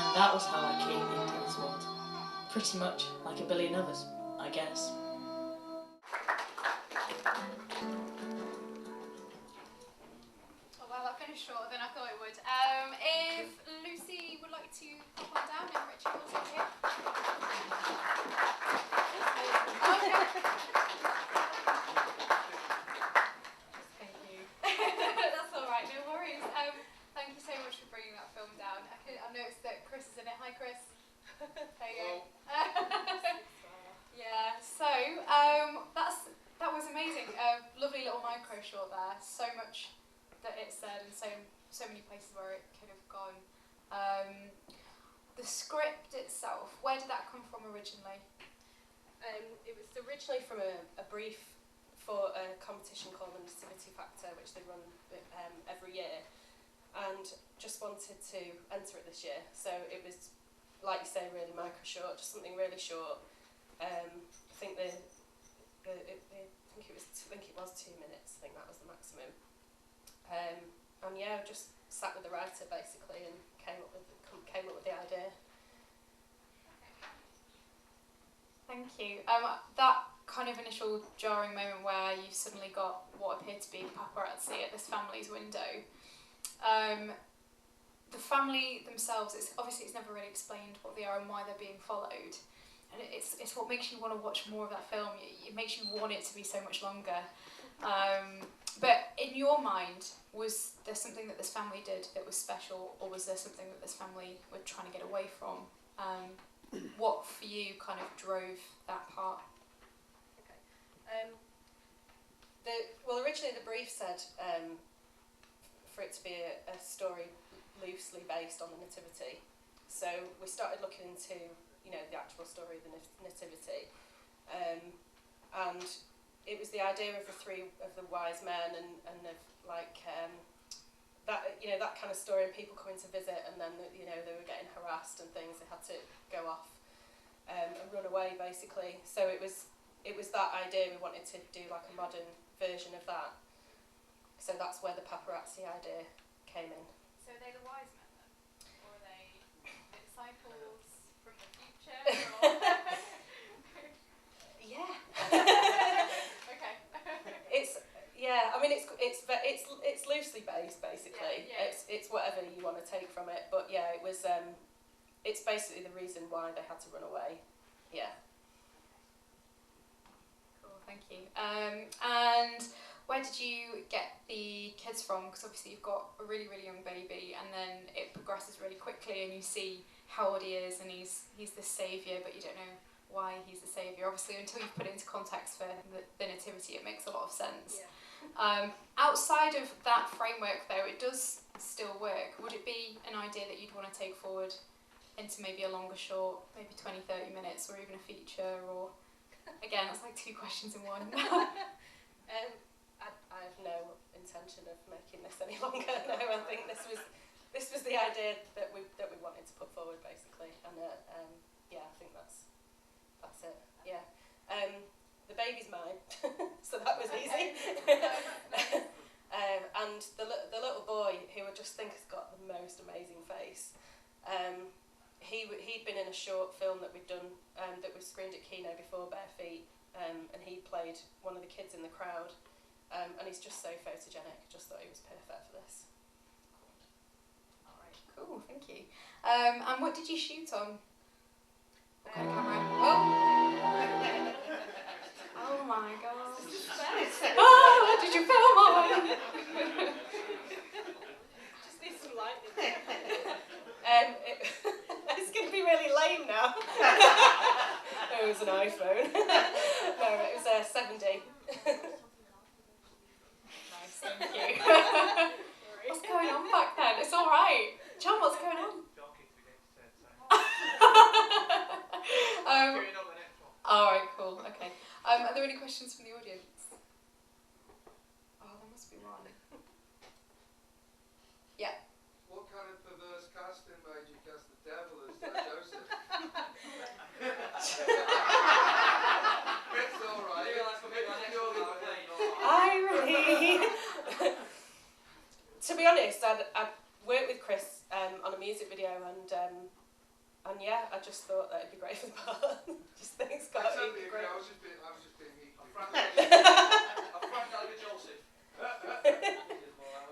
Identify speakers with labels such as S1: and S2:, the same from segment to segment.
S1: And that was how I came into this world. Pretty much like a billion others, I guess.
S2: Oh well, that finished shorter than I thought it would. If Lucy would like to pop on down and Richard will take it. Thank you. That's alright, no worries. Thank you so much for bringing that film down. I noticed that Chris is in it. Hi Chris. There you go. Yeah, so that was amazing. Lovely little micro short there. So much that it said and so many places where it could have gone. The script itself, where did that come from originally?
S3: It was originally from a brief for a competition called the Nativity Factor, which they run every year, and just wanted to enter it this year. So it was, like you say, really micro short, just something really short. I think it was 2 minutes. I think that was the maximum. And yeah, just sat with the writer basically and came up with the idea.
S2: Thank you. That kind of initial jarring moment where you suddenly got what appeared to be paparazzi at this family's window. The family themselves, it's never really explained what they are and why they're being followed. And it's what makes you want to watch more of that film. It makes you want it to be so much longer. But in your mind, was there something that this family did that was special, or was there something that this family were trying to get away from? What for you kind of drove that part?
S3: Okay. Well, originally the brief said for it to be a story loosely based on the Nativity. So we started looking into, the actual story of the Nativity, and it was the idea of the three of the wise men and of like that kind of story, and people coming to visit, and then they were getting harassed and things. They had to go off and run away basically. So it was that idea. We wanted to do like a modern version of that. So that's where the paparazzi idea came in.
S2: So are they the wise men then? Or are they the disciples from the future?
S3: Yeah.
S2: Okay.
S3: It's loosely based basically.
S2: Yeah.
S3: It's whatever you want to take from it. But yeah, it was. It's basically the reason why they had to run away. Yeah.
S2: Cool, thank you. And where did you get the kids from? Because obviously you've got a really, really young baby, and then it progresses really quickly, and you see how old he is, and he's the saviour, but you don't know why he's the saviour. Obviously, until you put it into context for the nativity, it makes a lot of sense.
S3: Yeah.
S2: Outside of that framework, though, it does still work. Would it be an idea that you'd want to take forward into maybe a longer short, maybe 20-30 minutes, or even a feature? Or again, that's like two questions in one.
S3: I have no intention of making this any longer. No, I think this was the idea that we wanted to put forward basically, and yeah, I think that's it. Yeah, the baby's mine, so that was easy. And the little boy, who I just think has got the most amazing face. He'd been in a short film that we'd done that was screened at Kino before, Bare Feet, and he played one of the kids in the crowd. And he's just so photogenic. I just thought he was perfect for this.
S2: Alright, cool, thank you. And what did you shoot on? What kind of camera? Oh! Oh my god. Oh, did you film on?
S3: Just need some lighting. It's going to be really lame now. It was an iPhone. No, it was a 7D.
S2: Thank you. What's going on back then? It's alright. John, what's going on? Alright, cool, okay. Are there any questions from the audience? Oh, there must be one. Yeah.
S4: What kind of perverse casting made you cast the devil as Joseph? It's alright.
S3: To be honest, I'd worked with Chris on a music video, and yeah, I just thought that it'd be great for the part. Just think it's got to be great.
S4: I was just being meek.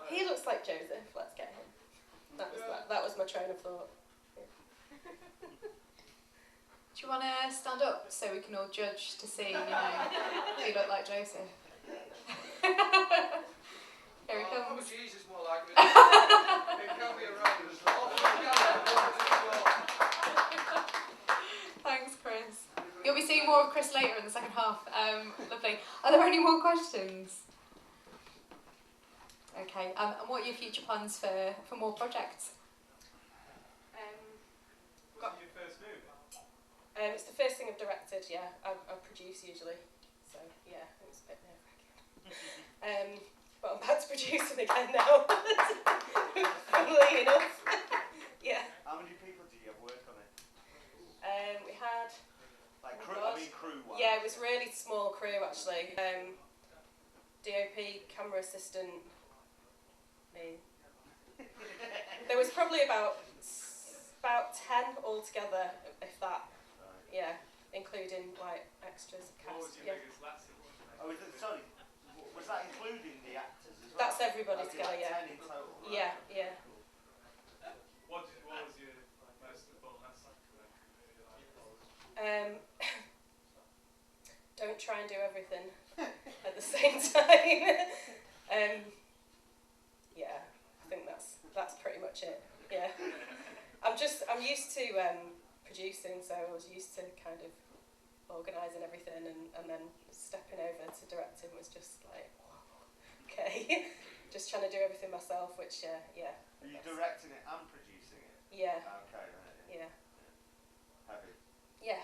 S3: He looks like Joseph. Let's get him. That was my train of thought.
S2: Do you want to stand up so we can all judge to see, do you look like Joseph? Here he comes.
S4: Jesus, more like it. It can be around as well.
S2: Thanks, Chris. You'll be seeing more of Chris later in the second half. Lovely. Are there any more questions? Okay. And what are your future plans for more projects?
S5: Was it your first movie?
S3: It's the first thing I've directed. Yeah, I produce usually, so yeah, it was a bit nerve-wracking. But I'm back to producing again now. Funnily enough. Yeah.
S5: How many people did you have work on it?
S3: We had.
S5: Like
S3: Oh
S5: crew,
S3: God.
S5: I mean crew-wise.
S3: Yeah, it was really small crew actually. DOP, camera assistant, me. There was probably about 10 altogether, if that.
S5: Right.
S3: Yeah, including like extras,
S5: What was
S3: cast.
S5: your
S3: Yeah.
S5: biggest lesson? Oh, is it, sorry, was that including the actors as well?
S3: That's everybody
S5: Okay,
S3: together,
S5: like
S3: yeah.
S5: 10 in total, right?
S3: Yeah, yeah.
S5: What was your most important lesson?
S3: Don't try and do everything at the same time. Yeah, I think that's pretty much it. Yeah, I'm used to producing, so I was used to kind of organising everything, and then stepping over to directing was just like, whoa, okay, just trying to do everything myself, which yeah.
S5: Are you directing it and producing it?
S3: Yeah.
S5: Okay, right.
S3: Yeah.
S5: Heavy.
S3: Yeah.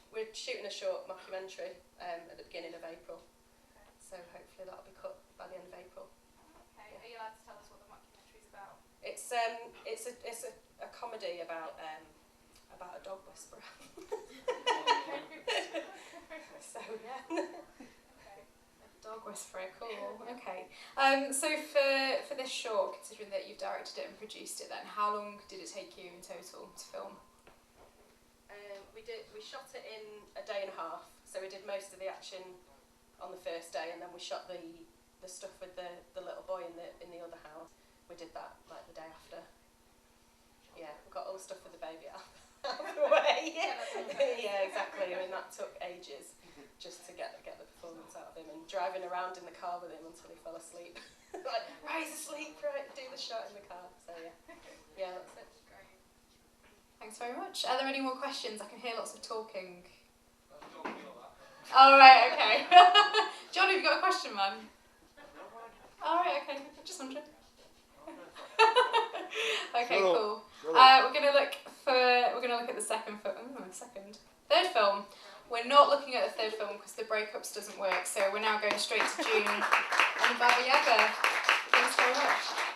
S3: We're shooting a short mockumentary at the beginning of April, so hopefully that'll be cut by the end of April.
S2: Okay. Are you allowed to tell us what the mockumentary's about?
S3: It's a comedy about a dog whisperer. So yeah.
S2: Okay. A dog whisperer, cool. Okay. So for this short, considering that you've directed it and produced it, then how long did it take you in total to film?
S3: We shot it in a day and a half. So we did most of the action on the first day, and then we shot the stuff with the little boy in the other house. We did that like the day after. Yeah, we got all the stuff with the baby out of the way. Yeah, exactly. I mean, that took ages just to get the performance out of him, and driving around in the car with him until he fell asleep. Like, right, he's asleep, right, do the shot in the car. So yeah, that's it.
S2: Thanks very much. Are there any more questions? I can hear lots of talking. Oh, right, okay. John, have you got a question, man? All right, okay. Just wondering. Okay, cool. We're gonna look at the third film. We're not looking at the third film because the breakups doesn't work. So we're now going straight to June and Baba Yaga. Thanks very much.